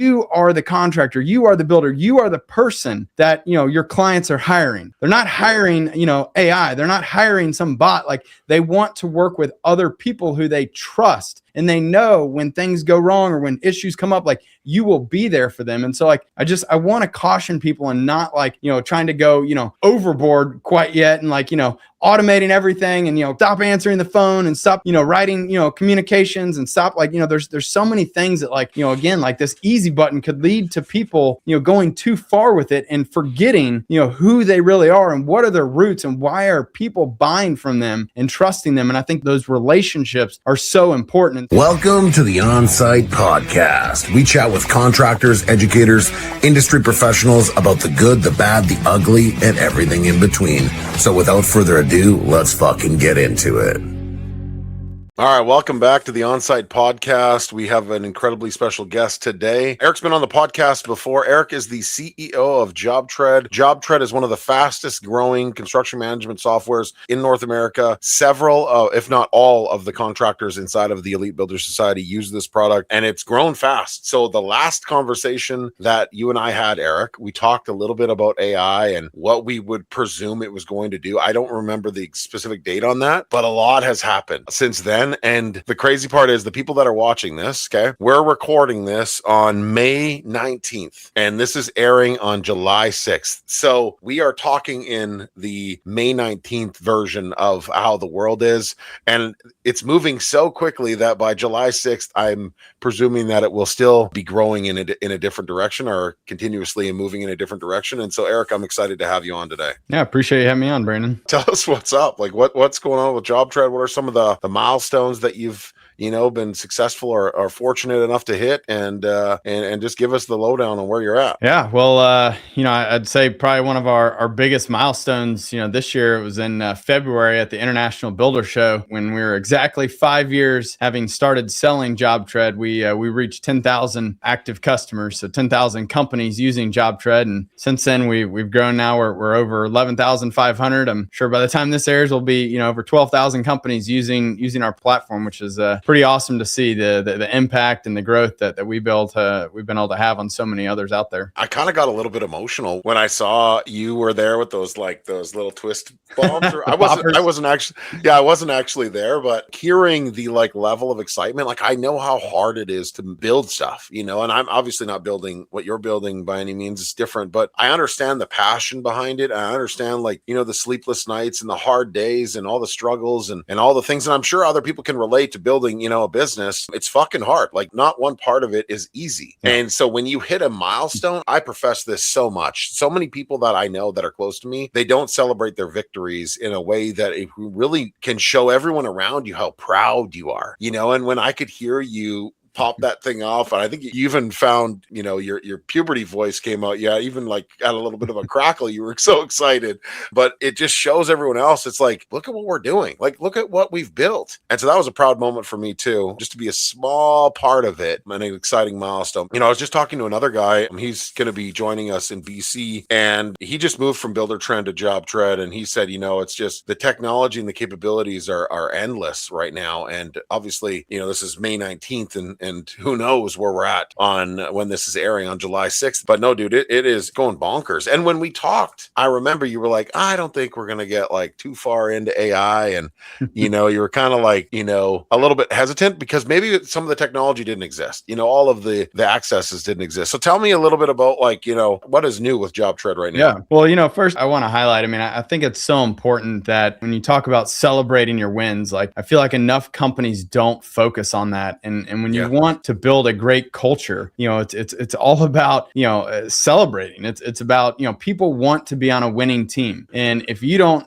you are the contractor, you are the builder, you are the person that, your clients are hiring. They're not hiring, AI. They're not hiring some bot. Like, they want to work with other people who they trust. And they know when things go wrong or when issues come up, like, you will be there for them. And so, like, I want to caution people and not trying to go, overboard quite yet. And automating everything and, stop answering the phone and stop, writing, communications and stop, there's so many things that again, this easy button could lead to people, going too far with it and forgetting, who they really are and what are their roots and why are people buying from them and trusting them. And I think those relationships are so important. Welcome to the On-Site Podcast. We chat with contractors, educators, industry professionals about the good, the bad, the ugly, and everything in between. So without further ado, let's fucking get into it. All right, welcome back to the On-Site Podcast. We have an incredibly special guest today. Eric's been on the podcast before. Eric is the CEO of JobTread. JobTread is one of the fastest growing construction management softwares in North America. Several, if not all, of the contractors inside of the Elite Builder Society use this product, and it's grown fast. So the last conversation that you and I had, Eric, we talked a little bit about AI and what we would presume it was going to do. I don't remember the specific date on that, but a lot has happened since then. And the crazy part is the people that are watching this, okay, we're recording this on May 19th, and this is airing on July 6th. So we are talking in the May 19th version of how the world is. And it's moving so quickly that by July 6th, I'm presuming that it will still be growing in a different direction or continuously moving in a different direction. And so, Eric, I'm excited to have you on today. Yeah, appreciate you having me on, Brandon. Tell us what's up. Like, what's going on with JobTread? What are some of the milestones that you've been successful or fortunate enough to hit, and just give us the lowdown on where you're at? Yeah, well, I'd say probably one of our biggest milestones, this year, it was in February at the International Builder Show when we were exactly 5 years having started selling JobTread. We reached 10,000 active customers, so 10,000 companies using JobTread, and since then we've grown. Now we're over 11,500. I'm sure by the time this airs, we'll be over 12,000 companies using our platform, which is pretty awesome to see the impact and the growth that we've been able to have on so many others out there. I kind of got a little bit emotional when I saw you were there with those little twist bombs. I wasn't actually there, but hearing the level of excitement, I know how hard it is to build stuff, and I'm obviously not building what you're building by any means. It's different, but I understand the passion behind it. I understand the sleepless nights and the hard days and all the struggles and all the things. And I'm sure other people can relate to building a business. It's fucking hard. Not one part of it is easy. Yeah. And so when you hit a milestone, I profess this so much. So many people that I know that are close to me, they don't celebrate their victories in a way that it really can show everyone around you how proud you are. And when I could hear you pop that thing off, and I think you even found, your puberty voice came out. Yeah, even got a little bit of a crackle. You were so excited, but it just shows everyone else. It's look at what we're doing. Look at what we've built. And so that was a proud moment for me too, just to be a small part of it, and an exciting milestone. I was just talking to another guy. He's going to be joining us in BC, and he just moved from Buildertrend to JobTread. And he said, it's just the technology and the capabilities are endless right now. And obviously, this is May 19th, and who knows where we're at on when this is airing on July 6th. But no, dude, it is going bonkers. And when we talked, I remember you were like, I don't think we're going to get too far into AI. And, you were kind of a little bit hesitant because maybe some of the technology didn't exist. All of the accesses didn't exist. So tell me a little bit about what is new with JobTread right now? Yeah. Well, first I want to highlight, I think it's so important that when you talk about celebrating your wins, I feel like enough companies don't focus on that. And when you want to build a great culture, it's all about, celebrating. It's about, people want to be on a winning team. And if you don't,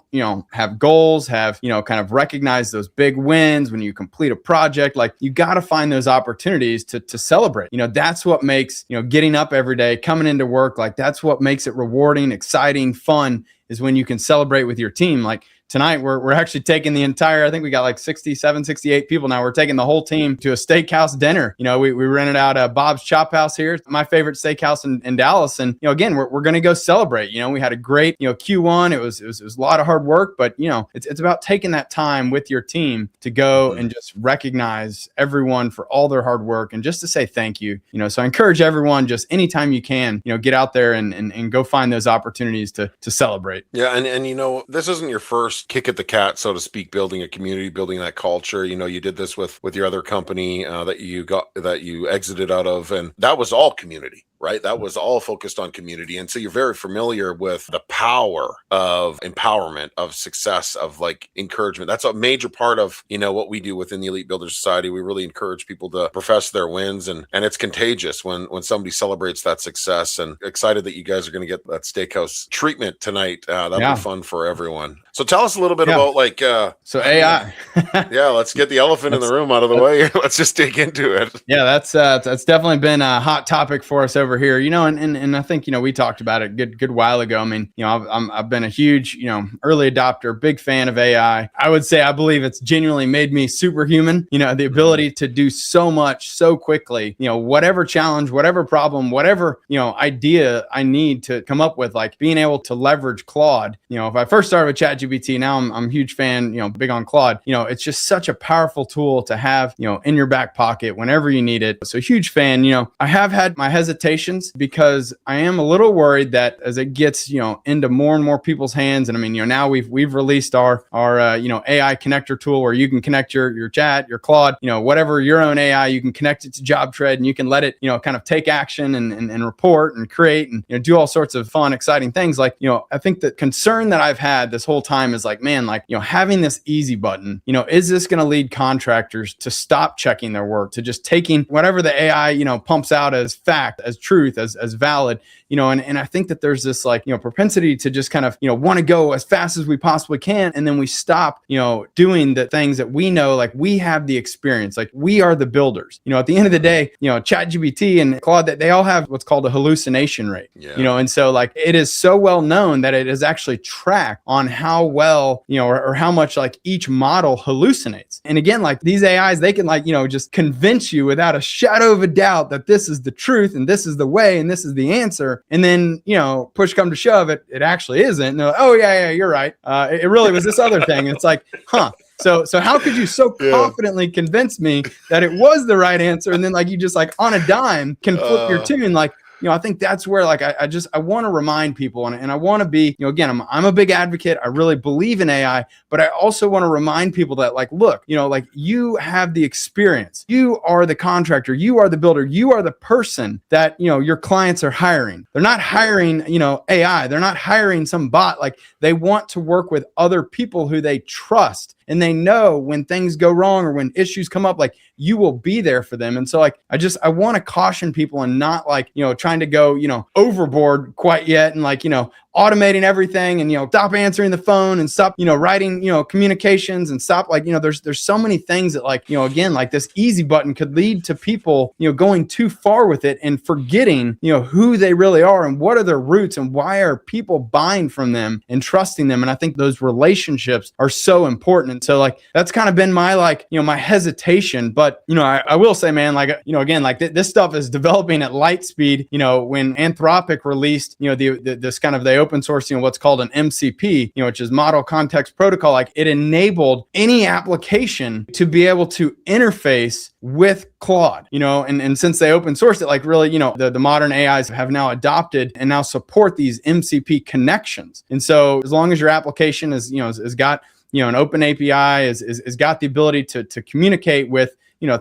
have goals, have, kind of recognize those big wins when you complete a project, you got to find those opportunities to celebrate. That's what makes, getting up every day, coming into work, that's what makes it rewarding, exciting, fun, is when you can celebrate with your team. tonight we're actually taking the entire, I think we got like 67, 68 people now. We're taking the whole team to a steakhouse dinner. We rented out Bob's Chop House here, my favorite steakhouse in Dallas. And, again, we're going to go celebrate. We had a great, Q1. It was a lot of hard work, but, it's about taking that time with your team to go and just recognize everyone for all their hard work and just to say thank you. So I encourage everyone, just anytime you can, get out there and go find those opportunities to celebrate. Yeah. And this isn't your first kick at the cat, so to speak, building a community, building that culture. You did this with your other company that you exited out of, and that was all community. Right? That was all focused on community. And so you're very familiar with the power of empowerment, of success, of like encouragement. That's a major part of, what we do within the Elite Builder Society. We really encourage people to profess their wins, and it's contagious when somebody celebrates that success. And excited that you guys are going to get that steakhouse treatment tonight. That'll be fun for everyone. So tell us a little bit about so AI. Yeah, let's get the elephant in the room out of the way. Let's just dig into it. Yeah, that's definitely been a hot topic for us over here, and I think, we talked about it a good while ago. I mean, I've been a huge, early adopter, big fan of AI. I would say I believe it's genuinely made me superhuman, the ability to do so much so quickly, whatever challenge, whatever problem, whatever, idea I need to come up with, like being able to leverage Claude. If I first started with ChatGPT, now I'm a huge fan, big on Claude. It's just such a powerful tool to have, in your back pocket whenever you need it. So huge fan. I have had my hesitations because I am a little worried that as it gets, into more and more people's hands, and I mean, now we've released our AI connector tool where you can connect your chat, your Claude, whatever your own AI, you can connect it to JobTread and you can let it, kind of take action and report and create and do all sorts of fun, exciting things. Like, I think the concern that I've had this whole time is like, man, like, having this easy button, is this going to lead contractors to stop checking their work, to just taking whatever the AI, pumps out as fact, as truth, as valid, and I think that there's this like, propensity to just kind of, want to go as fast as we possibly can. And then we stop, doing the things that we know, like we have the experience, like we are the builders. At the end of the day, ChatGPT and Claude, that they all have what's called a hallucination rate, and so like it is so well known that it is actually tracked on how well, or how much like each model hallucinates. And again, like these AIs, they can like, just convince you without a shadow of a doubt that this is the truth and this is the way and this is the answer. And then, push come to shove, it actually isn't. And they're like, oh yeah, you're right. It really was this other thing. And it's like, huh. So how could you so confidently convince me that it was the right answer? And then like, you just like on a dime can flip your tune. Like, I think that's where like I want to remind people and I want to be, again, I'm a big advocate. I really believe in AI, but I also want to remind people that like, look, like you have the experience. You are the contractor. You are the builder. You are the person that, your clients are hiring. They're not hiring, AI. They're not hiring some bot. Like they want to work with other people who they trust. And they know when things go wrong or when issues come up, like you will be there for them. And so like, I want to caution people and not like, trying to go, overboard quite yet. And like, automating everything and, stop answering the phone and stop, writing, communications and stop like, there's so many things that like, again, like this easy button could lead to people, going too far with it and forgetting, who they really are and what are their roots and why are people buying from them and trusting them. And I think those relationships are so important. And so like, that's kind of been my like, my hesitation, but, I will say, man, like, again, like this stuff is developing at light speed, when Anthropic released, this kind of, they open source, what's called an MCP, which is Model Context Protocol. Like it enabled any application to be able to interface with Claude, and since they open sourced it, like really, the modern AIs have now adopted and now support these MCP connections. And so as long as your application is, has got, an open API, is got the ability to communicate with,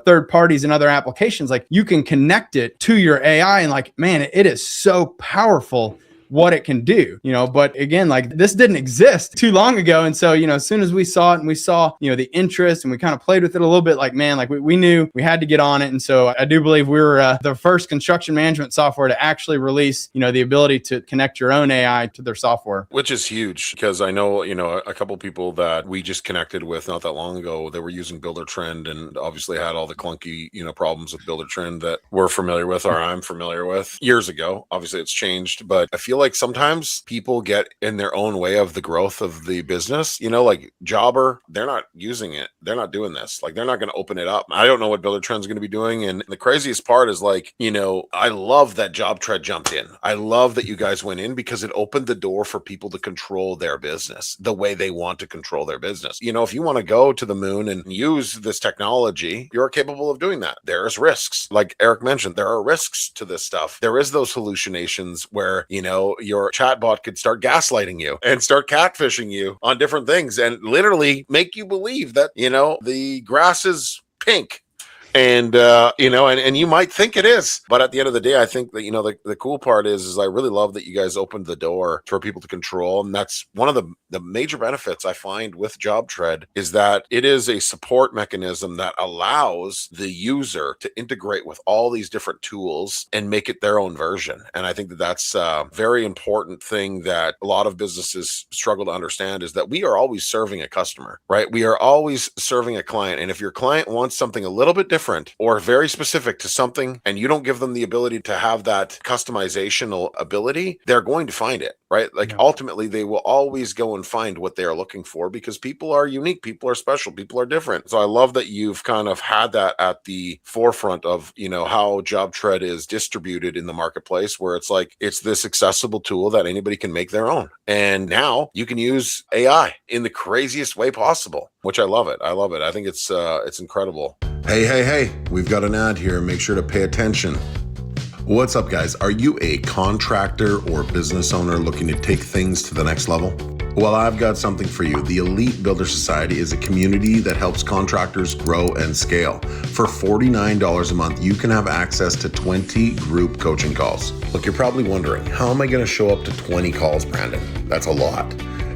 third parties and other applications, like you can connect it to your AI and like, man, it is so powerful what it can do, but again, like this didn't exist too long ago. And so, as soon as we saw it and we saw, the interest and we kind of played with it a little bit, like, man, like we knew we had to get on it. And so I do believe we were the first construction management software to actually release, the ability to connect your own AI to their software. Which is huge because I know, a couple people that we just connected with not that long ago, they were using Builder Trend and obviously had all the clunky, problems with Builder Trend that we're familiar with or I'm familiar with years ago. Obviously it's changed, but I feel like sometimes people get in their own way of the growth of the business, like Jobber, they're not using it. They're not doing this. Like they're not going to open it up. I don't know what Builder Trend's going to be doing. And the craziest part is like, I love that JobTread jumped in. I love that you guys went in because it opened the door for people to control their business the way they want to control their business. If you want to go to the moon and use this technology, you're capable of doing that. There's risks. Like Eric mentioned, there are risks to this stuff. There is those hallucinations where, your chatbot could start gaslighting you and start catfishing you on different things and literally make you believe that, the grass is pink. And, and you might think it is, but at the end of the day, I think that, the cool part is I really love that you guys opened the door for people to control. And that's one of the major benefits I find with JobTread is that it is a support mechanism that allows the user to integrate with all these different tools and make it their own version. And I think that that's a very important thing that a lot of businesses struggle to understand is that we are always serving a customer, right? We are always serving a client. And if your client wants something a little bit different or very specific to something, and you don't give them the ability to have that customizational ability, they're going to find it, right? Like ultimately, they will always go and find what they're looking for because people are unique, people are special, people are different. So I love that you've kind of had that at the forefront of, how JobTread is distributed in the marketplace, where it's like, it's this accessible tool that anybody can make their own. And now you can use AI in the craziest way possible, which I love it. I love it. I think it's incredible. Hey, we've got an ad here. Make sure to pay attention. What's up, guys? Are you a contractor or business owner looking to take things to the next level? Well, I've got something for you. The Elite Builder Society is a community that helps contractors grow and scale. For $49 a month, you can have access to 20 group coaching calls. Look, you're probably wondering, how am I going to show up to 20 calls, Brandon? That's a lot.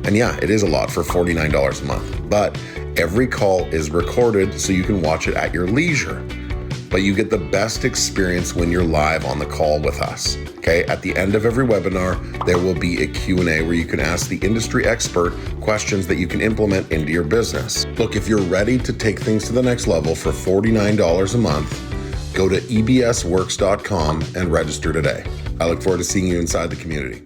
And yeah, it is a lot for $49 a month. But every call is recorded so you can watch it at your leisure. But you get the best experience when you're live on the call with us. Okay, at the end of every webinar, there will be a Q&A where you can ask the industry expert questions that you can implement into your business. Look, if you're ready to take things to the next level for $49 a month, go to ebsworks.com and register today. I look forward to seeing you inside the community.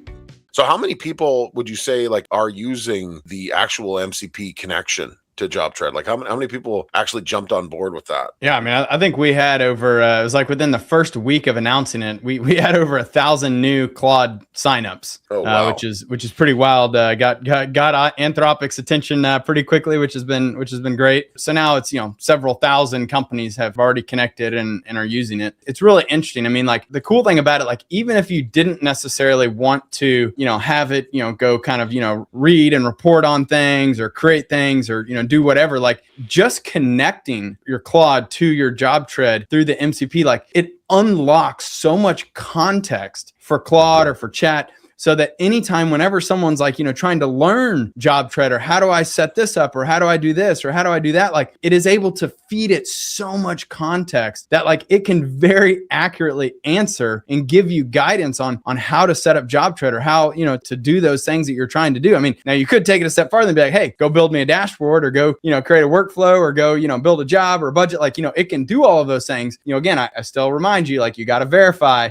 So how many people would you say are using the actual MCP connection to JobTread? Like how many people actually jumped on board with that? Yeah, I mean, I think we had over, it was like within the first week of announcing it, we had over 1,000 new Claude signups, wow. which is pretty wild. Got Anthropic's attention pretty quickly, which has been great. So now it's, several thousand companies have already connected and are using it. It's really interesting. I mean, like the cool thing about it, like even if you didn't necessarily want to, have it, go kind of, read and report on things or create things or, do whatever, like just connecting your Claude to your JobTread through the MCP, like it unlocks so much context for Claude or for chat. So that anytime, whenever someone's like, trying to learn JobTread or how do I set this up or how do I do this or how do I do that, like it is able to feed it so much context that like it can very accurately answer and give you guidance on how to set up JobTread or how, to do those things that you're trying to do. I mean, now you could take it a step farther and be like, hey, go build me a dashboard or go, create a workflow or go, build a job or a budget. Like, it can do all of those things. Again, I still remind you, like you got to verify,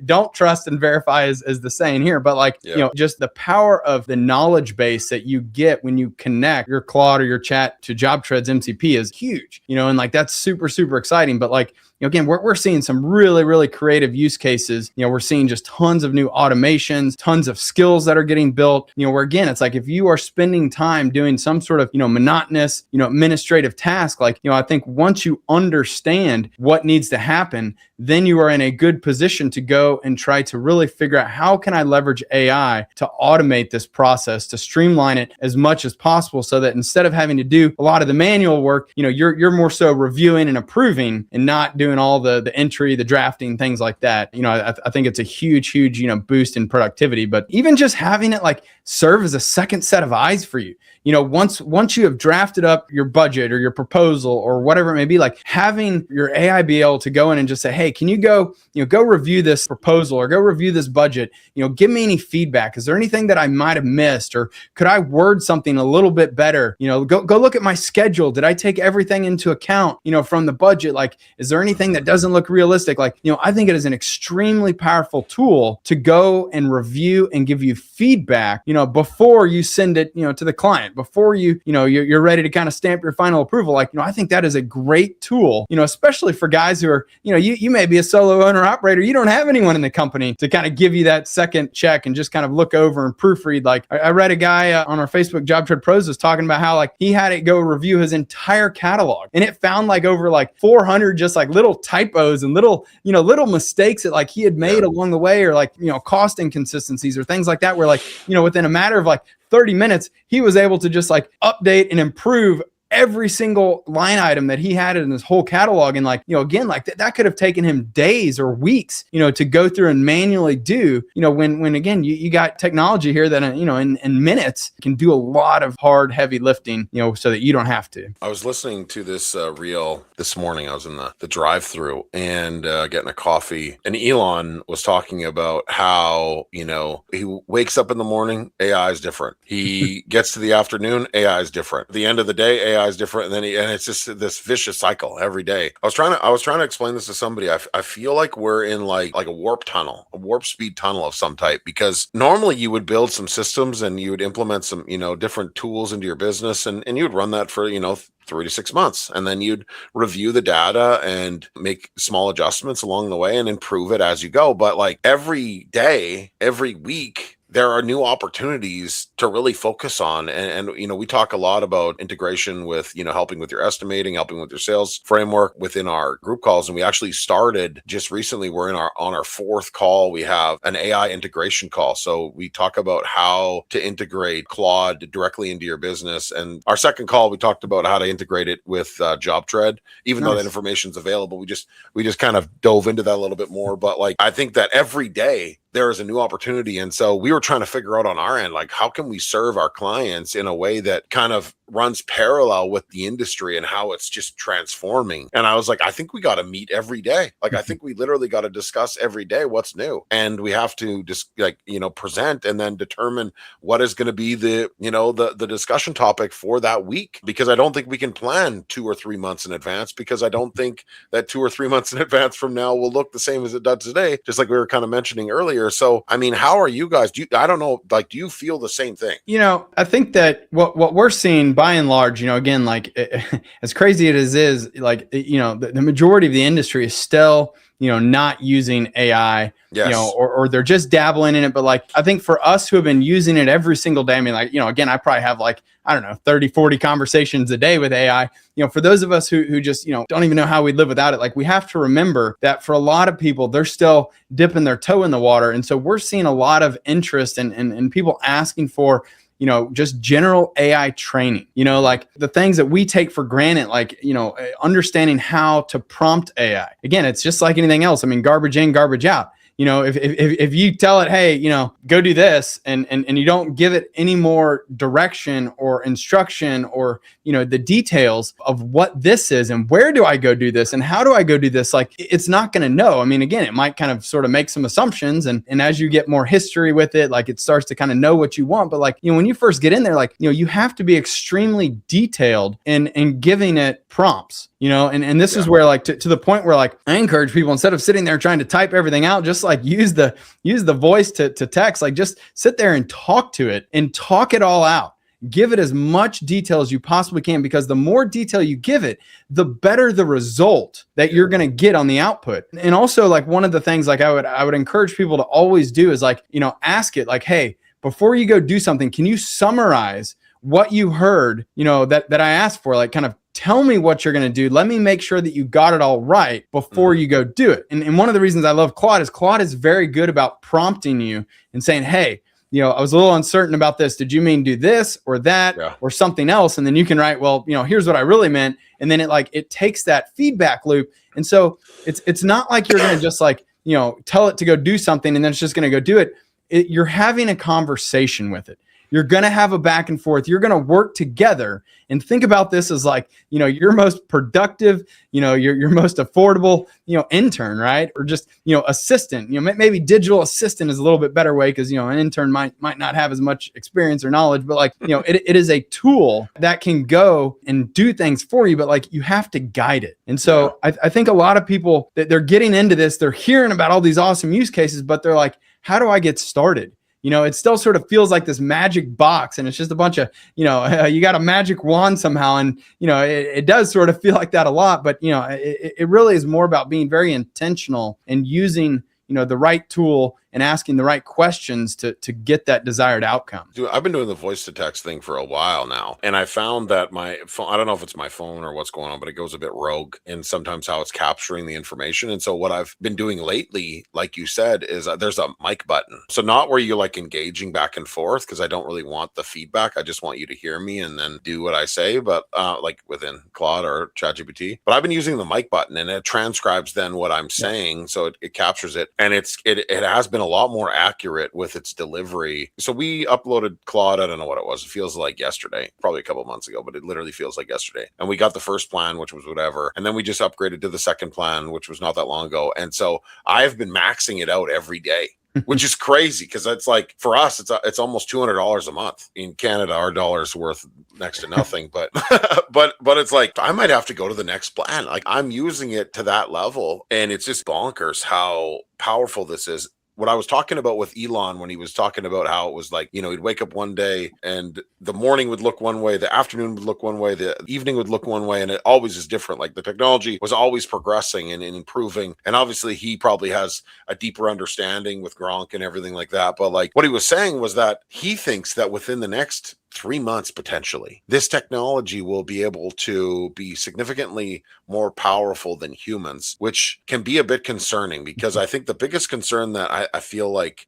don't trust and verify is the saying here, but like, just the power of the knowledge base that you get when you connect your Claude or your chat to JobTread's MCP is huge, and like, that's super, super exciting. But like, again, we're seeing some really, really creative use cases. We're seeing just tons of new automations, tons of skills that are getting built, where again, it's like, if you are spending time doing some sort of, monotonous, administrative task, like, I think once you understand what needs to happen, then you are in a good position to go and try to really figure out how can I leverage AI to automate this process, to streamline it as much as possible so that instead of having to do a lot of the manual work, you're more so reviewing and approving and not doing all the entry, the drafting, things like that. I think it's a huge, boost in productivity, but even just having it like serve as a second set of eyes for you. Once you have drafted up your budget or your proposal or whatever it may be, like having your AI be able to go in and just say, hey, can you go review this proposal or go review this budget? Give me any feedback. Is there anything that I might have missed? Or could I word something a little bit better? Go look at my schedule. Did I take everything into account, from the budget? Like, is there anything anything that doesn't look realistic. Like, I think it is an extremely powerful tool to go and review and give you feedback, before you send it, to the client, before you're ready to kind of stamp your final approval. Like, I think that is a great tool, especially for guys who are, you may be a solo owner operator. You don't have anyone in the company to kind of give you that second check and just kind of look over and proofread. Like, I read a guy on our Facebook JobTread Pros was talking about how like he had it go review his entire catalog, and it found like over like 400 just like little typos and little mistakes that like he had made along the way, or like, cost inconsistencies or things like that, where like, within a matter of like 30 minutes, he was able to just like update and improve every single line item that he had in his whole catalog. And like, again, like that could have taken him days or weeks, to go through and manually do, when again, you got technology here that, in minutes can do a lot of hard, heavy lifting, so that you don't have to. I was listening to this reel this morning. I was in the drive-through and getting a coffee, and Elon was talking about how, he wakes up in the morning, AI is different. He gets to the afternoon, AI is different. At the end of the day, AI is different, and then it's just this vicious cycle every day. I was trying to explain this to somebody. I feel like we're in like a warp speed tunnel of some type, because normally you would build some systems and you would implement some different tools into your business, and you would run that for 3 to 6 months, and then you'd review the data and make small adjustments along the way and improve it as you go. But like every day, every week, there are new opportunities to really focus on. And we talk a lot about integration with, helping with your estimating, helping with your sales framework within our group calls. And we actually started just recently, we're on our fourth call, we have an AI integration call. So we talk about how to integrate Claude directly into your business. And our second call, we talked about how to integrate it with JobTread, even though that information is available. We just kind of dove into that a little bit more. But like, I think that every day there is a new opportunity. And so we were trying to figure out on our end, like, how can we serve our clients in a way that kind of runs parallel with the industry and how it's just transforming. And I was like, I think we got to meet every day. Like, I think we literally got to discuss every day what's new. And we have to just present and then determine what is going to be the discussion topic for that week. Because I don't think we can plan 2 or 3 months in advance, because I don't think that 2 or 3 months in advance from now will look the same as it does today, just like we were kind of mentioning earlier. So, I mean, how are you guys? I don't know, like, do you feel the same thing? I think that what we're seeing by and large, again, like as crazy as it is, like, the majority of the industry is still, not using AI, yes, or they're just dabbling in it. But like, I think for us who have been using it every single day, I mean, like, again, I probably have like, I don't know, 30, 40 conversations a day with AI. For those of us who just, don't even know how we live without it, like, we have to remember that for a lot of people, they're still dipping their toe in the water. And so we're seeing a lot of interest and people asking for, just general AI training, like the things that we take for granted, like, understanding how to prompt AI. Again, it's just like anything else. I mean, garbage in, garbage out. If you tell it, hey, go do this, and you don't give it any more direction or instruction or, the details of what this is and where do I go do this and how do I go do this, like, it's not going to know. I mean, again, it might kind of sort of make some assumptions, and as you get more history with it, like, it starts to kind of know what you want. But like, when you first get in there, like, you have to be extremely detailed in giving it prompts, and this is where, like, to the point where, like, I encourage people, instead of sitting there trying to type everything out, just like use the voice to text, like, just sit there and talk to it and talk it all out. Give it as much detail as you possibly can, because the more detail you give it, the better the result that you're going to get on the output. And also, like, one of the things, like, I would encourage people to always do is, like, ask it, like, hey, before you go do something, can you summarize what you heard, that I asked for? Like, kind of tell me what you're going to do. Let me make sure that you got it all right before you go do it. And one of the reasons I love Claude is very good about prompting you and saying, hey, I was a little uncertain about this. Did you mean do this or that or something else? And then you can write, well, here's what I really meant. And then it takes that feedback loop. And so it's not like you're going to just like, tell it to go do something and then it's just going to go do it. You're having a conversation with it. you're going to have a back and forth. You're going to work together, and think about this as like, your most productive, your most affordable, intern, right? Or just, assistant, maybe digital assistant is a little bit better way, because, an intern might not have as much experience or knowledge, but like, it is a tool that can go and do things for you, but like you have to guide it. And so I think a lot of people that they're getting into this, they're hearing about all these awesome use cases, but they're like, how do I get started? It still sort of feels like this magic box, and it's just a bunch of, you got a magic wand somehow. And, it does sort of feel like that a lot, but, it really is more about being very intentional and using, the right tool and asking the right questions to get that desired outcome. Dude, I've been doing the voice to text thing for a while now, and I found that my phone, I don't know if it's my phone or what's going on, but it goes a bit rogue and sometimes how it's capturing the information. And so what I've been doing lately, like you said, is there's a mic button. So not where you're like engaging back and forth, because I don't really want the feedback. I just want you to hear me and then do what I say, but like within Claude or ChatGPT. But I've been using the mic button, and it transcribes then what I'm saying. So it captures it, and it has been a lot more accurate with its delivery. So we uploaded Claude, I don't know what it was. It feels like yesterday, probably a couple of months ago, but it literally feels like yesterday. And we got the first plan, which was whatever. And then we just upgraded to the second plan, which was not that long ago. And so I've been maxing it out every day, which is crazy, because it's like, for us, it's almost $200 a month. In Canada, our dollar's worth next to nothing, but but it's like, I might have to go to the next plan. Like, I'm using it to that level, and it's just bonkers how powerful this is. What I was talking about with Elon, when he was talking about how it was like, he'd wake up one day and the morning would look one way, the afternoon would look one way, the evening would look one way, and it always is different. Like, the technology was always progressing and improving. And obviously he probably has a deeper understanding with Gronk and everything like that. But like, what he was saying was that he thinks that within the next 3 months, potentially, this technology will be able to be significantly more powerful than humans, which can be a bit concerning, because I think the biggest concern that I feel like,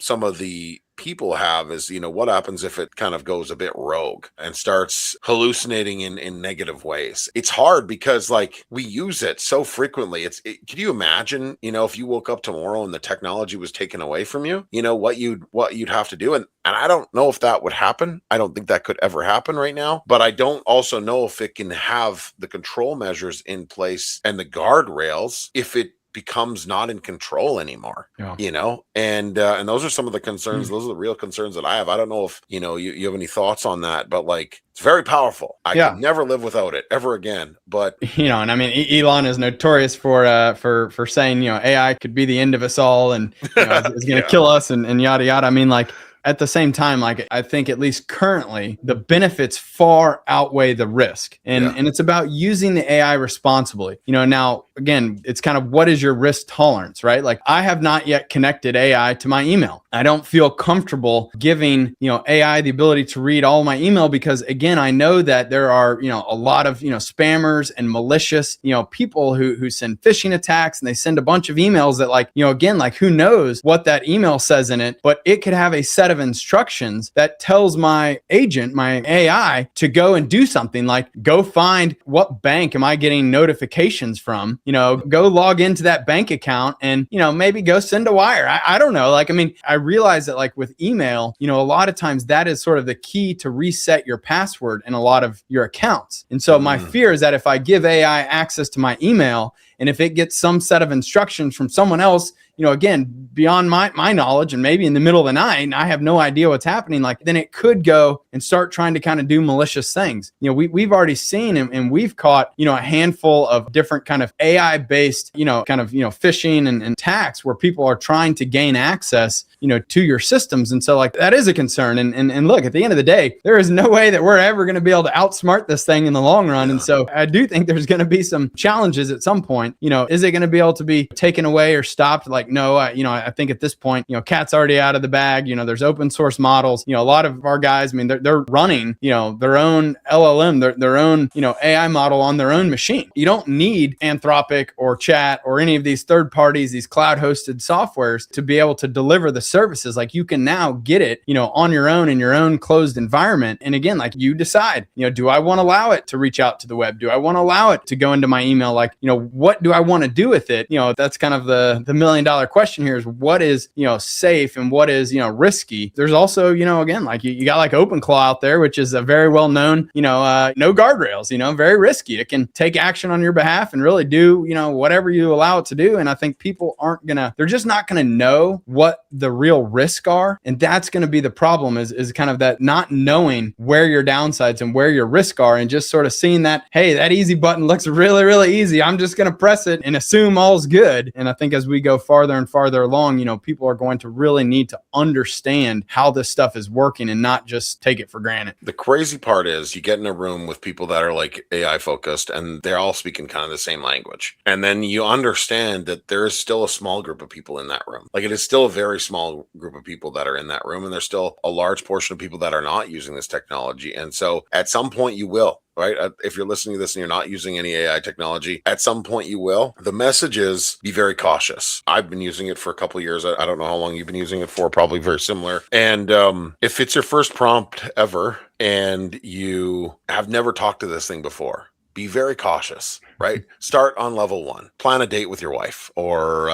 some of the people have is, what happens if it kind of goes a bit rogue and starts hallucinating in negative ways? It's hard, because like, we use it so frequently. Can you imagine, if you woke up tomorrow and the technology was taken away from you, what you'd have to do? And I don't know if that would happen. I don't think that could ever happen right now, but I don't also know if it can have the control measures in place and the guardrails if it becomes not in control anymore. And those are some of the concerns. Those are the real concerns that I have. I don't know if you have any thoughts on that, but like, it's very powerful. I could never live without it ever again. But and I mean, Elon is notorious for saying, AI could be the end of us all, and it's going to kill us, and yada yada. I mean, like, at the same time, like, I think at least currently, the benefits far outweigh the risk. And it's about using the AI responsibly. Now, again, it's kind of, what is your risk tolerance, right? Like, I have not yet connected AI to my email. I don't feel comfortable giving, AI the ability to read all my email, because again, I know that there are, a lot of, spammers and malicious, people who send phishing attacks, and they send a bunch of emails that, like, again, like, who knows what that email says in it, but it could have a set of instructions that tells my agent, my AI, to go and do something like, go find what bank am I getting notifications from, go log into that bank account and, maybe go send a wire. I don't know. Like, I mean, I realize that, like, with email, a lot of times that is sort of the key to reset your password in a lot of your accounts. And so my fear is that if I give AI access to my email, and if it gets some set of instructions from someone else, again, beyond my knowledge, and maybe in the middle of the night, and I have no idea what's happening, like, then it could go and start trying to kind of do malicious things. We've already seen, and we've caught, a handful of different kind of AI-based, phishing and attacks where people are trying to gain access, to your systems. And so, like, that is a concern. And look, at the end of the day, there is no way that we're ever going to be able to outsmart this thing in the long run. And so I do think there's going to be some challenges at some point. Is it going to be able to be taken away or stopped? Like, no, I think at this point, cat's already out of the bag. There's open source models. A lot of our guys, I mean, they're running, their own LLM, their own, AI model on their own machine. You don't need Anthropic or Chat or any of these third parties, these cloud hosted softwares to be able to deliver the services. Like, you can now get it, on your own in your own closed environment. And again, like, you decide, do I want to allow it to reach out to the web? Do I want to allow it to go into my email? Like, what what do I want to do with it? That's kind of the $1 million question here is what is, safe and what is, risky. There's also, again, like you got like OpenClaw out there, which is a very well known, no guardrails, very risky. It can take action on your behalf and really do, whatever you allow it to do. And I think people they're just not going to know what the real risks are. And that's going to be the problem is kind of that not knowing where your downsides and where your risks are and just sort of seeing that, hey, that easy button looks really, really easy. I'm just going to press it and assume all's good. And I think as we go farther and farther along, people are going to really need to understand how this stuff is working and not just take it for granted. The crazy part is you get in a room with people that are like AI focused and they're all speaking kind of the same language. And then you understand that there is still a small group of people in that room. Like it is still a very small group of people that are in that room. And there's still a large portion of people that are not using this technology. And so at some point you will. Right? If you're listening to this and you're not using any AI technology, at some point you will. The message is be very cautious. I've been using it for a couple of years. I don't know how long you've been using it for, probably very similar. And if it's your first prompt ever and you have never talked to this thing before, be very cautious, right? Start on level 1. Plan a date with your wife or,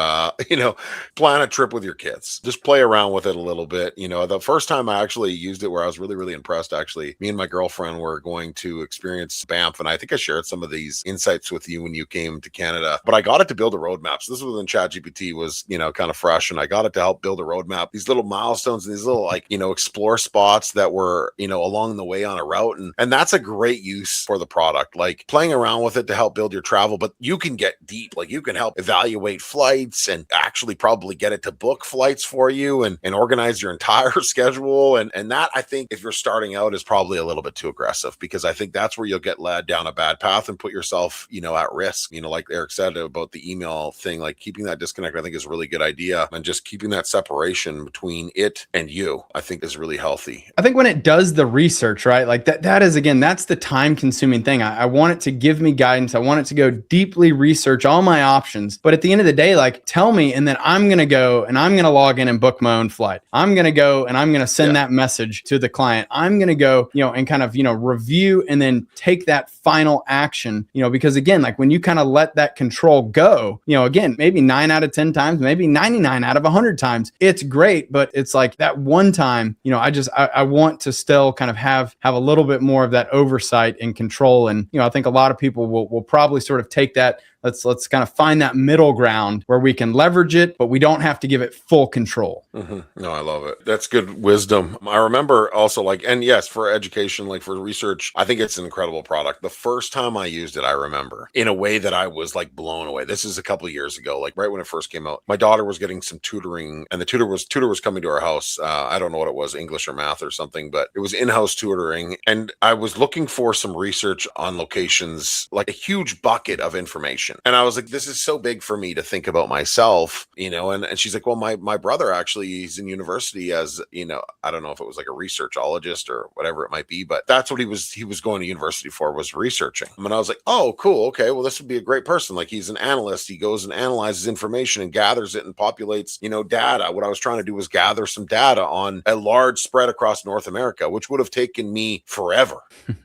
plan a trip with your kids. Just play around with it a little bit. The first time I actually used it where I was really, really impressed, actually, me and my girlfriend were going to experience Banff. And I think I shared some of these insights with you when you came to Canada, but I got it to build a roadmap. So this was when ChatGPT was, kind of fresh. And I got it to help build a roadmap, these little milestones and these little explore spots that were, along the way on a route. And that's a great use for the product. Like playing around with it to help build your travel, but you can get deep. Like you can help evaluate flights and actually probably get it to book flights for you and organize your entire schedule. And that, I think, if you're starting out, is probably a little bit too aggressive, because I think that's where you'll get led down a bad path and put yourself, at risk. Like Eric said about the email thing, like keeping that disconnect, I think is a really good idea. And just keeping that separation between it and you, I think is really healthy. I think when it does the research, right? Like that is, again, that's the time consuming thing. I want it to give me guidance. I want it to go deeply research all my options. But at the end of the day, like tell me, and then I'm going to go and I'm going to log in and book my own flight. I'm going to go and I'm going to send that message to the client. I'm going to go, and kind of, review and then take that final action, because again, like when you kind of let that control go, again, maybe 9 out of 10 times, maybe 99 out of 100 times, it's great. But it's like that one time, I want to still kind of have a little bit more of that oversight and control. And, I think a lot of people will probably sort of take that. Let's kind of find that middle ground where we can leverage it, but we don't have to give it full control. Mm-hmm. No, I love it. That's good wisdom. I remember also and yes, for education, like for research, I think it's an incredible product. The first time I used it, I remember in a way that I was like blown away. This is a couple of years ago, like right when it first came out. My daughter was getting some tutoring and the tutor was coming to our house. I don't know what it was, English or math or something, but it was in-house tutoring. And I was looking for some research on locations, like a huge bucket of information. And I was like, this is so big for me to think about myself, and she's like, well, my brother actually, he's in university as, I don't know if it was like a researchologist or whatever it might be, but that's what he was going to university for, was researching. And I was like, oh, cool. Okay. Well, this would be a great person. Like he's an analyst. He goes and analyzes information and gathers it and populates, data. What I was trying to do was gather some data on a large spread across North America, which would have taken me forever.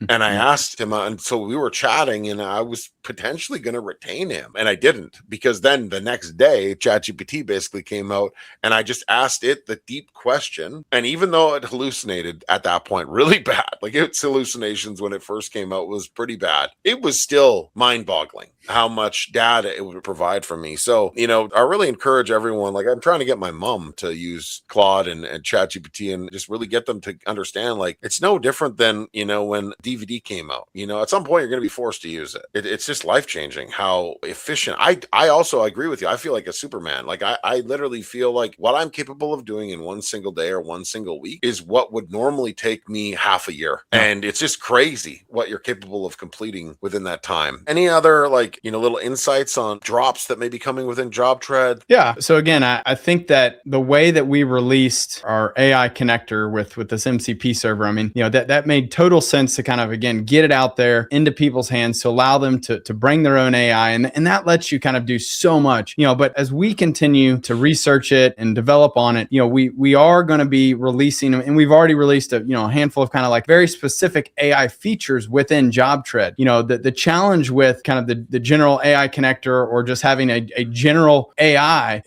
And I asked him, and so we were chatting and I was potentially going to retain him. And I didn't, because then the next day, ChatGPT basically came out and I just asked it the deep question. And even though it hallucinated at that point really bad, like its hallucinations when it first came out was pretty bad, it was still mind-boggling how much data it would provide for me. So, I really encourage everyone, like I'm trying to get my mom to use Claude and ChatGPT and just really get them to understand, like, it's no different than, when DVD came out, at some point you're going to be forced to use it. It's just life-changing how efficient. I also agree with you. I feel like a Superman. Like I literally feel like what I'm capable of doing in one single day or one single week is what would normally take me half a year. And it's just crazy what you're capable of completing within that time. Any other little insights on drops that may be coming within JobTread? Yeah. So again, I think that the way that we released our AI connector with this MCP server, I mean, that made total sense to kind of, again, get it out there into people's hands to allow them to bring their own AI and that lets you kind of do so much, but as we continue to research it and develop on it, we are going to be releasing, and we've already released a handful of kind of like very specific AI features within JobTread. The challenge with kind of the general AI connector, or just having a general AI,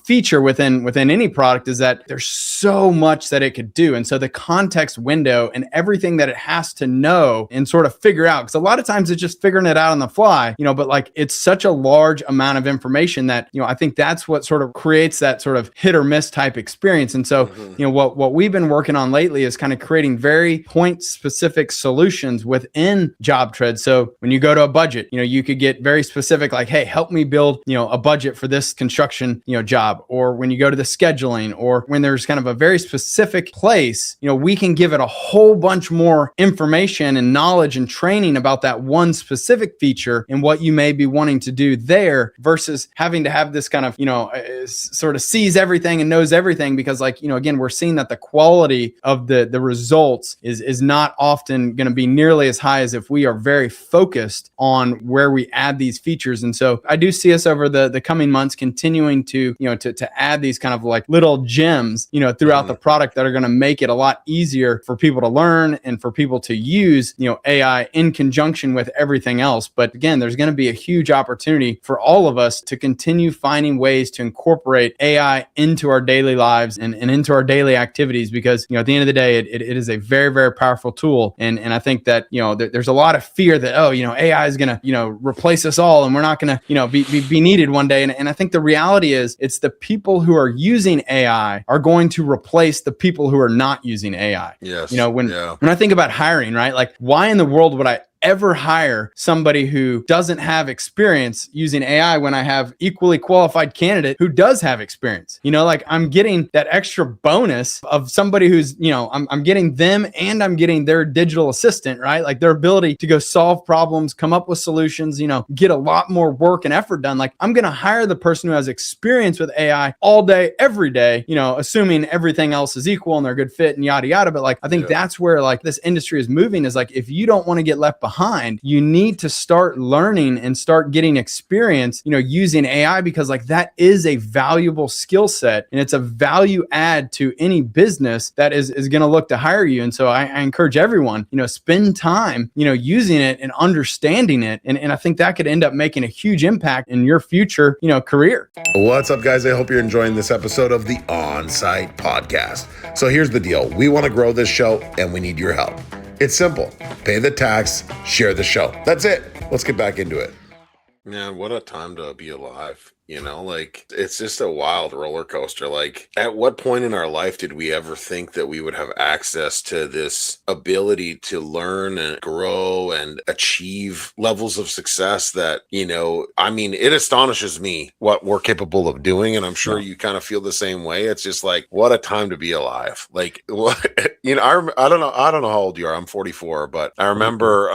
feature within any product, is that there's so much that it could do. And so the context window and everything that it has to know and sort of figure out, because a lot of times it's just figuring it out on the fly, but like it's such a large amount of information that, I think that's what sort of creates that sort of hit or miss type experience. And so, what we've been working on lately is kind of creating very point specific solutions within JobTread. So when you go to a budget, you could get very specific, like, hey, help me build, a budget for this construction, job. Or when you go to the scheduling, or when there's kind of a very specific place, we can give it a whole bunch more information and knowledge and training about that one specific feature and what you may be wanting to do there, versus having to have this kind of, sort of sees everything and knows everything. Because like, again, we're seeing that the quality of the results is not often going to be nearly as high as if we are very focused on where we add these features. And so I do see us over the coming months continuing to add these kind of like little gems, throughout the product that are going to make it a lot easier for people to learn and for people to use, AI in conjunction with everything else. But again, there's going to be a huge opportunity for all of us to continue finding ways to incorporate AI into our daily lives and into our daily activities, because, at the end of the day, it is a very, very powerful tool. And I think that, there's a lot of fear that, AI is going to, replace us all and we're not going to, be needed one day. And I think the reality is it's the people who are using AI are going to replace the people who are not using AI. Yes. When I think about hiring, right? Like, why in the world would I ever hire somebody who doesn't have experience using AI when I have equally qualified candidate who does have experience? Like, I'm getting that extra bonus of somebody who's, I'm getting them and I'm getting their digital assistant, right? Like their ability to go solve problems, come up with solutions, get a lot more work and effort done. Like, I'm going to hire the person who has experience with AI all day, every day, assuming everything else is equal and they're a good fit and yada, yada. But like, I think that's where like this industry is moving, is like, if you don't want to get left behind, you need to start learning and start getting experience, using AI, because like that is a valuable skill set and it's a value add to any business that is going to look to hire you. And so I encourage everyone, spend time, using it and understanding it. And I think that could end up making a huge impact in your future, career. What's up, guys? I hope you're enjoying this episode of the On-Site Podcast. So here's the deal. We want to grow this show and we need your help. It's simple. Pay the tax, share the show. That's it. Let's get back into it. Man, what a time to be alive. Like, it's just a wild roller coaster. Like, at what point in our life did we ever think that we would have access to this ability to learn and grow and achieve levels of success that, it astonishes me what we're capable of doing. And I'm sure you kind of feel the same way. It's just like, what a time to be alive. Like, what, I don't know how old you are. I'm 44, but I remember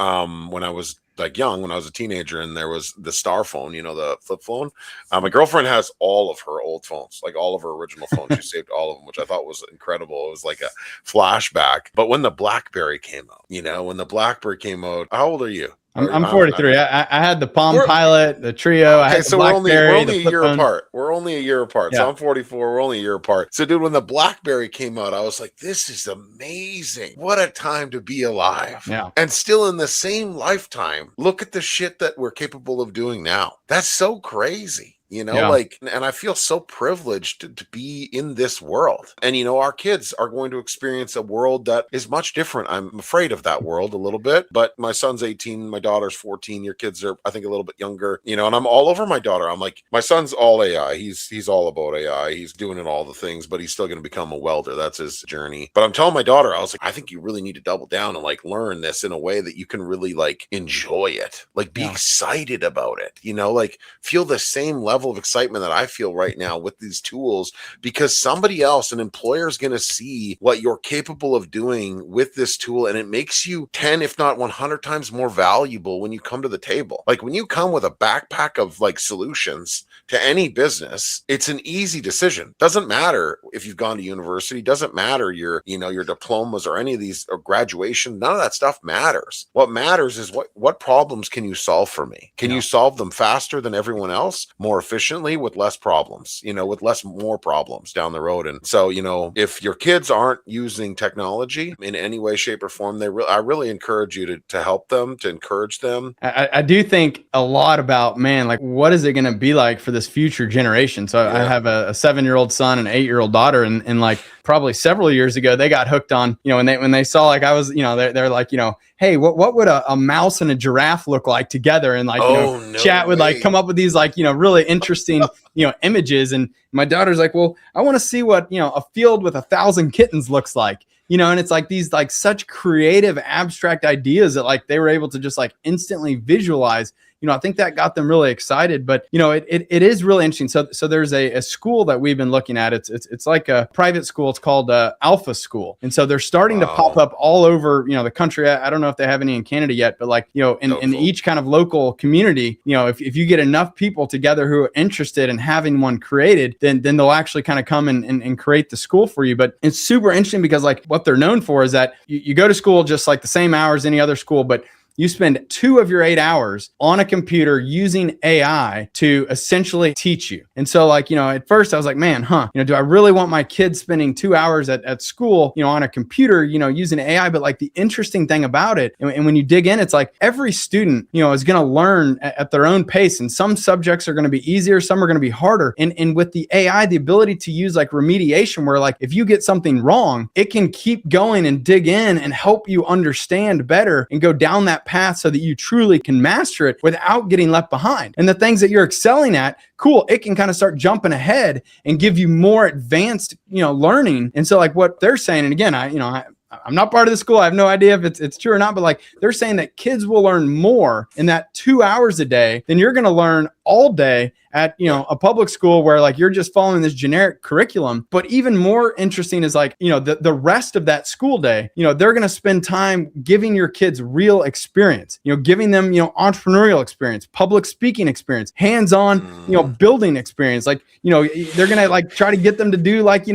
when I was like young, when I was a teenager, and there was the star phone, the flip phone. My girlfriend has all of her old phones, like all of her original phones. She saved all of them, which I thought was incredible. It was like a flashback. But when the BlackBerry came out, how old are you? I'm 43. I had the Palm Pilot, the Trio. I had the BlackBerry. We're only a year apart. We're only a year apart. Yeah. So I'm 44. We're only a year apart. So, dude, when the BlackBerry came out, I was like, this is amazing. What a time to be alive. Yeah. And still in the same lifetime, look at the shit that we're capable of doing now. That's so crazy. And I feel so privileged to be in this world. And, our kids are going to experience a world that is much different. I'm afraid of that world a little bit, but my son's 18, my daughter's 14. Your kids are, I think, a little bit younger, and I'm all over my daughter. I'm like, my son's all AI. He's all about AI. He's doing it all the things, but he's still going to become a welder. That's his journey. But I'm telling my daughter, I was like, I think you really need to double down and like learn this in a way that you can really like enjoy it, like be excited about it, like feel the same level level of excitement that I feel right now with these tools, because somebody else, an employer, is going to see what you're capable of doing with this tool, and it makes you 10, if not 100 times more valuable when you come to the table. Like when you come with a backpack of like solutions to any business, it's an easy decision. Doesn't matter if you've gone to university, doesn't matter your diplomas or any of these, or graduation. None of that stuff matters. What matters is what problems can you solve for me? Can you solve them faster than everyone else, more efficiently, with less problems, with more problems down the road? And so, if your kids aren't using technology in any way, shape, or form, I really encourage you to help them, to encourage them. I do think a lot about, man, like, what is it going to be like for this future generation? So I have a 7-year-old son and an 8-year-old daughter, and like probably several years ago, they got hooked on, when they saw, like, I was, they're like, hey, what would a mouse and a giraffe look like together? And like, chat would like come up with these like, really interesting, images. And my daughter's like, well, I want to see what, a field with 1,000 kittens looks like. And it's like these like such creative abstract ideas that like they were able to just like instantly visualize. I think that got them really excited. But it is really interesting. So there's a school that we've been looking at. It's like a private school. It's called Alpha School, and so they're starting to pop up all over the country. I don't know if they have any in Canada yet, but like in each kind of local community, if you get enough people together who are interested in having one created, then they'll actually kind of come and create the school for you. But it's super interesting because like what they're known for is that you go to school just like the same hours any other school, but you spend 2 of your 8 hours on a computer using AI to essentially teach you. And so like, at first I was like, man, do I really want my kids spending 2 hours at school, on a computer, using AI? But like the interesting thing about it, and when you dig in, it's like every student, is going to learn at their own pace. And some subjects are going to be easier, some are going to be harder. And with the AI, the ability to use like remediation, where like if you get something wrong, it can keep going and dig in and help you understand better and go down that path so that you truly can master it without getting left behind. And the things that you're excelling at, cool, it can kind of start jumping ahead and give you more advanced, learning. And so like what they're saying, and again, I'm not part of the school. I have no idea if it's true or not, but like they're saying that kids will learn more in that 2 hours a day than you're going to learn all day at, a public school where like you're just following this generic curriculum. But even more interesting is like, the rest of that school day, they're going to spend time giving your kids real experience, giving them, entrepreneurial experience, public speaking experience, hands-on, building experience. Like, they're going to like try to get them to do like,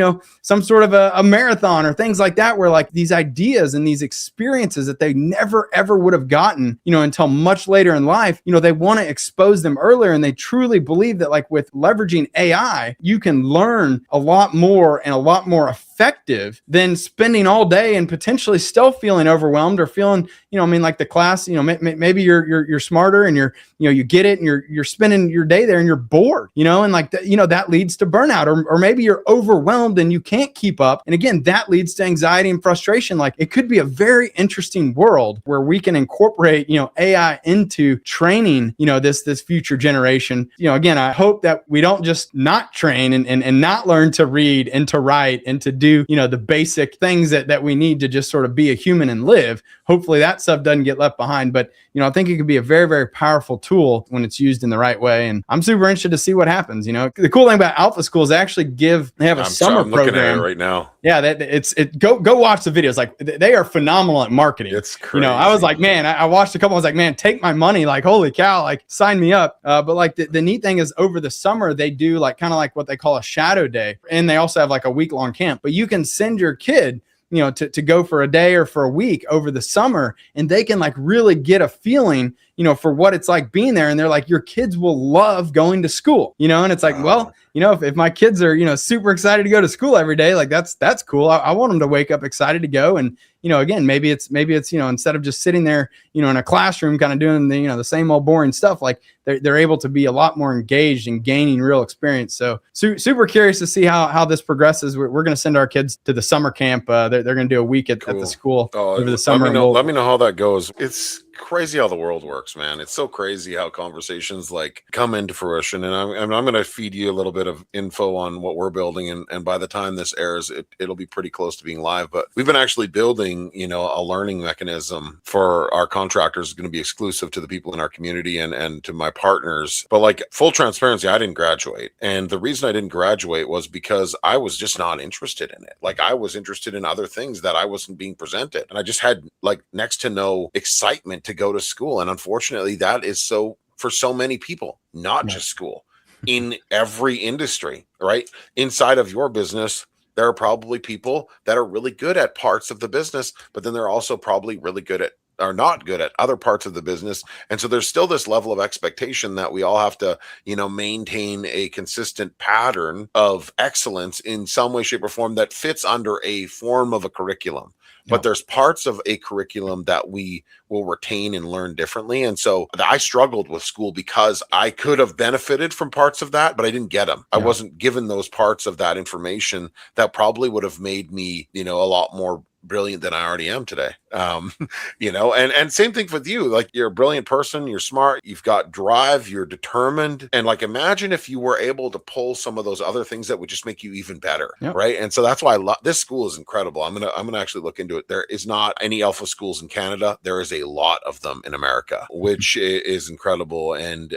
some sort of a marathon or things like that, where like these ideas and these experiences that they never, ever would have gotten, until much later in life, they want to expose them earlier. And they truly believe that like with leveraging AI, you can learn a lot more and a lot more effective than spending all day and potentially still feeling overwhelmed or feeling, like the class, maybe you're smarter and you get it and you're spending your day there and you're bored, and like that leads to burnout, or maybe you're overwhelmed and you can't keep up. And again, that leads to anxiety and frustration. Like it could be a very interesting world where we can incorporate, AI into training, this future generation. Again, I hope that we don't just not train and not learn to read and to write and to do, the basic things that we need to just sort of be a human and live. Hopefully that stuff doesn't get left behind. But, I think it could be a very, very powerful tool when it's used in the right way. And I'm super interested to see what happens. The cool thing about Alpha Schools, they actually have a summer program. Looking at it right now. Yeah, go watch the videos. Like they are phenomenal at marketing. It's crazy. I was like, man, I watched a couple. I was like, man, take my money. Like, holy cow, like sign me up. But like the neat thing is over the summer, they do like kind of like what they call a shadow day. And they also have like a week-long camp, but you can send your kid to go for a day or for a week over the summer, and they can like really get a feeling, for what it's like being there. And they're like, your kids will love going to school, and it's like, well, if my kids are, super excited to go to school every day, like that's cool. I want them to wake up excited to go. And, again, maybe it's, instead of just sitting there, in a classroom, kind of doing the same old boring stuff, like they're able to be a lot more engaged and gaining real experience. So super curious to see how this progresses. We're going to send our kids to the summer camp. They're going to do a week at the school over the summer. Let me know how that goes. It's crazy how the world works, man. It's so crazy how conversations like come into fruition. And I'm going to feed you a little bit of info on what we're building. And by the time this airs, it'll be pretty close to being live. But we've been actually building, a learning mechanism for our contractors. Is going to be exclusive to the people in our community and to my partners. But like full transparency, I didn't graduate. And the reason I didn't graduate was because I was just not interested in it. Like I was interested in other things that I wasn't being presented. And I just had like next to no excitement to go to school. And unfortunately, that is so for so many people, not just school, in every industry, right? Inside of your business, there are probably people that are really good at parts of the business, but then they're also probably really good at are not good at other parts of the business. And so there's still this level of expectation that we all have to, maintain a consistent pattern of excellence in some way, shape, or form that fits under a form of a curriculum. But there's parts of a curriculum that we will retain and learn differently. And so I struggled with school because I could have benefited from parts of that, but I didn't get them. I wasn't given those parts of that information that probably would have made me, a lot more brilliant than I already am today. And same thing with you. Like you're a brilliant person, you're smart, you've got drive, you're determined. And like, imagine if you were able to pull some of those other things that would just make you even better. Right. And so that's why this school is incredible. I'm going to actually look into it. There is not any alpha schools in Canada. There is a lot of them in America, which is incredible. And,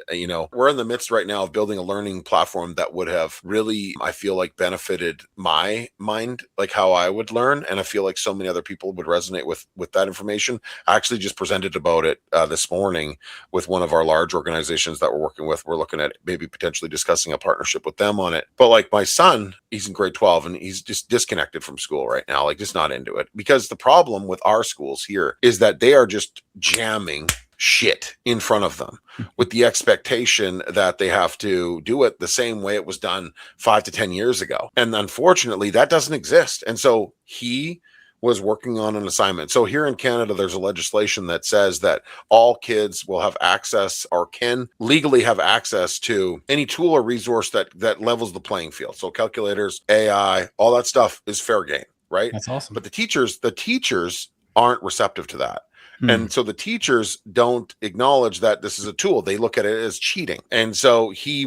we're in the midst right now of building a learning platform that would have really, I feel like, benefited my mind, like how I would learn. And I feel like so many other people would resonate with that information. I actually just presented about it this morning with one of our large organizations that we're working with. We're looking at maybe potentially discussing a partnership with them on it. But like my son, he's in grade 12 and he's just disconnected from school right now, like just not into it. Because the problem with our schools here is that they are just jamming shit in front of them with the expectation that they have to do it the same way it was done 5 to 10 years ago. And unfortunately, that doesn't exist. And so he was working on an assignment. So here in Canada, there's a legislation that says that all kids will have access or can legally have access to any tool or resource that levels the playing field. So calculators, AI, all that stuff is fair game, right? That's awesome. But the teachers aren't receptive to that. And so the teachers don't acknowledge that this is a tool. They look at it as cheating. And so he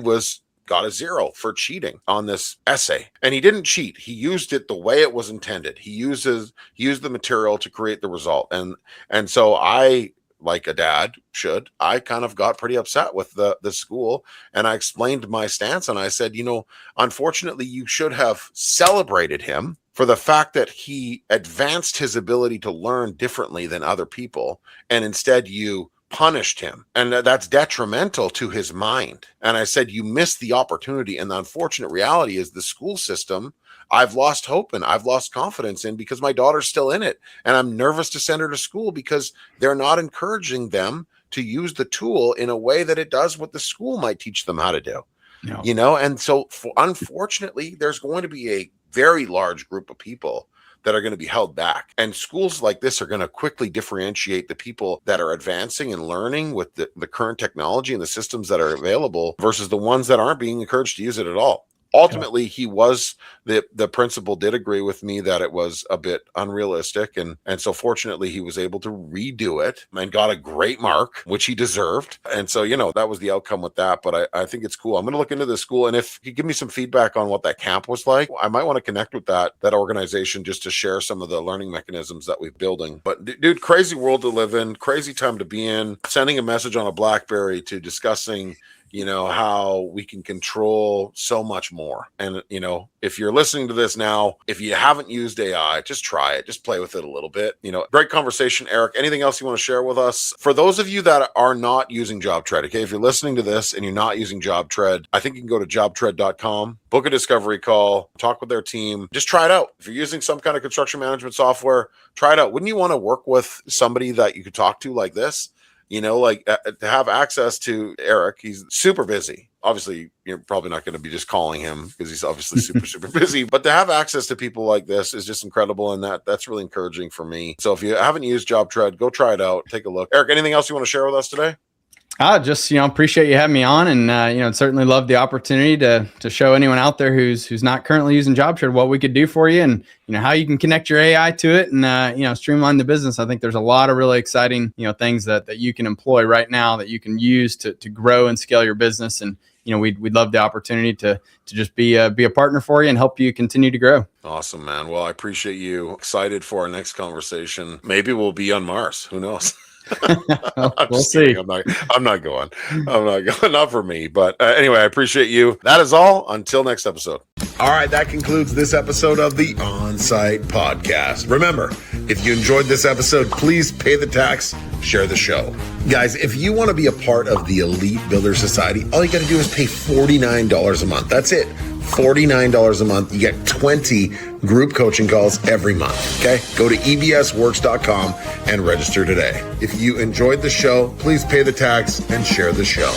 got a 0 for cheating on this essay. And he didn't cheat. He used it the way it was intended. He used the material to create the result. And so I, like a dad should, I kind of got pretty upset with the school. And I explained my stance. And I said, unfortunately, you should have celebrated him for the fact that he advanced his ability to learn differently than other people. And instead you punished him. And that's detrimental to his mind. And I said, you missed the opportunity. And the unfortunate reality is the school system, I've lost hope and I've lost confidence in because my daughter's still in it. And I'm nervous to send her to school because they're not encouraging them to use the tool in a way that it does what the school might teach them how to do. And so unfortunately, there's going to be a very large group of people that are going to be held back. And schools like this are going to quickly differentiate the people that are advancing and learning with the current technology and the systems that are available versus the ones that aren't being encouraged to use it at all. Ultimately, the principal did agree with me that it was a bit unrealistic. And so fortunately, he was able to redo it and got a great mark, which he deserved. And so, that was the outcome with that. But I think it's cool. I'm going to look into this school. And if you give me some feedback on what that camp was like, I might want to connect with that organization just to share some of the learning mechanisms that we're building. But dude, crazy world to live in, crazy time to be in, sending a message on a BlackBerry to discussing how we can control so much more. And, if you're listening to this now, if you haven't used AI, just try it, just play with it a little bit. Great conversation, Eric. Anything else you want to share with us? For those of you that are not using JobTread, okay, if you're listening to this and you're not using JobTread, I think you can go to jobtread.com, book a discovery call, talk with their team, just try it out. If you're using some kind of construction management software, try it out. Wouldn't you want to work with somebody that you could talk to like this? To have access to Eric, he's super busy. Obviously, you're probably not going to be just calling him because he's obviously super busy. But to have access to people like this is just incredible. And that's really encouraging for me. So if you haven't used JobTread, go try it out. Take a look. Eric, anything else you want to share with us today? Just, appreciate you having me on, and, certainly love the opportunity to show anyone out there who's not currently using JobTread what we could do for you, and, how you can connect your AI to it and, streamline the business. I think there's a lot of really exciting, things that you can employ right now that you can use to grow and scale your business. And, we'd love the opportunity to just be a partner for you and help you continue to grow. Awesome, man. Well, I appreciate you. Excited for our next conversation. Maybe we'll be on Mars. Who knows? We'll see. I'm not going. Not for me. But anyway, I appreciate you. That is all. Until next episode. All right, that concludes this episode of the On-Site Podcast. Remember, if you enjoyed this episode, please pay the tax, share the show. Guys, if you want to be a part of the Elite Builder Society, all you got to do is pay $49 a month. That's it. $49 a month. You get 20 group coaching calls every month. Okay? Go to ebsworks.com and register today. If you enjoyed the show, please pay the tax and share the show.